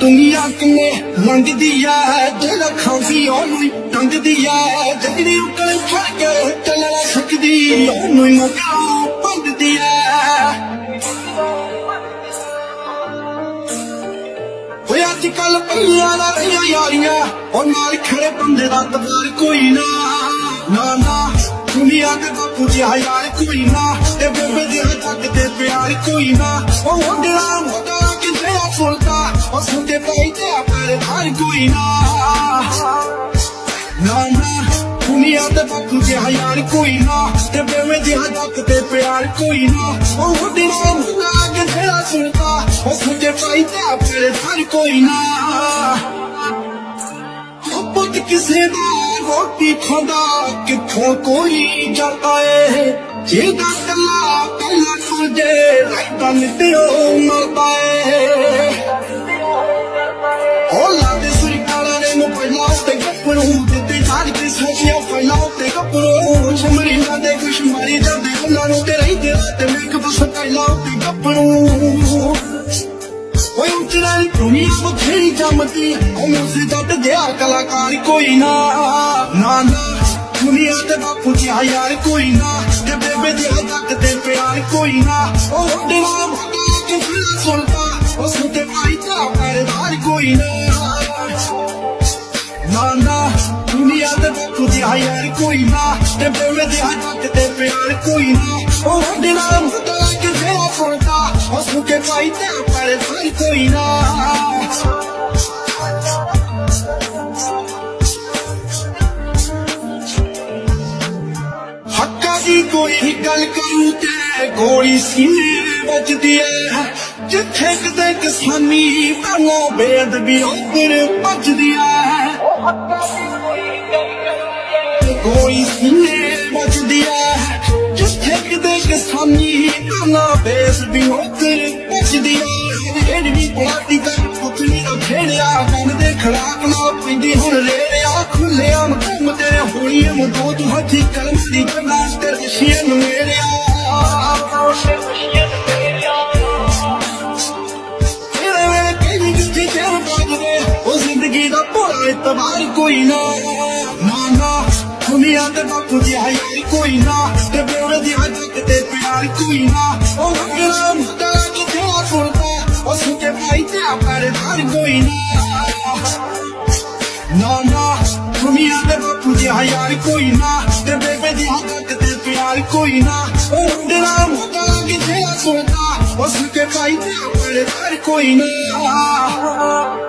दुनिया किने लंघदी है जेड़ा खांसी ओनू टंगदी है जड़ी उकल फड़ के चलना सकदी ओनू मगा पंददी है ओए अजकल पल्लियां ना रहियां यारियां और नाल खड़े बंदे दा तबार कोई ना ना ना दुनिया दे बापू जी यार कोई ना ते बेबे दे हक ते प्यार कोई ना ओ मुंडा मुंडा किसे फुलता ओ सुनते पाईते पर हर कोई ना ना ना दुनिया दे बापू जी यार कोई ना ते बेबे दे हक ते प्यार कोई ना ओ मुंडा मुंडा किसे फुलता ओ सुनते पाईते पर हर कोई ना पुत किसे दा रोटी खांदा किथों कोई जाता है जेदा कला कला तुझे राइता नित्यो मरता है ओ लादे सुरी काला ने मो पहला ते गपरू ते जाल के सोचिया पहला ते गपरू शमरी ना दे कुछ मारी जाते गल्ला नु ते रही ते मैं कब पहला ते गपरू ओए उचरा दुनिया बथेरी जमदी ओ मुझसे जट गया कलाकार कोई ना ना ना दुनिया ते बापू जी यार कोई ना ते बेबे दे हक ते प्यार कोई ना ओ दिला भगा के फिर सुनता ओ सुनते पाई ता परदार कोई ना ना ना दुनिया ते बापू जी यार कोई ना ते बेबे दे हक ते प्यार कोई ना ओ दिला भगा के फिर सुनता ओ सुनते पाई ता परदार कोई ना कोई गल करूं ते गोली सीने बजदी है जिथे कदे किसानी वाला बेअदबी उधर बजदी है गोली सीने बजदी है जिथे कदे किसानी वाला बेअदबी उधर बजदी है एडवी पार्टी का पुतली दा खेड़िया कन दे खड़ाक ना पिंदी हुन रेड़िया खुले आम तुम तेरे होली में दो तू हथी कलम दी गल्ला तेरे शीन मेरे तेरे मेरे कहीं किसी तेरे बाजरे ओ जिंदगी दा पूरा इतबार कोई ना ना ना दुनिया ते बापू जी यार कोई ना ते बेवड़े दी हक ते प्यार कोई ना ओ रंगना मुदा के तेरा सुनता ओ सुनके भाई ते परदार कोई ना ना दुनिया दे बापू जी यार कोई ना ते बेबे दी हक ते प्यार कोई ना ओ मुंडा मुंडा किसे सुनता ओ सुनके भाई ते परदार कोई ना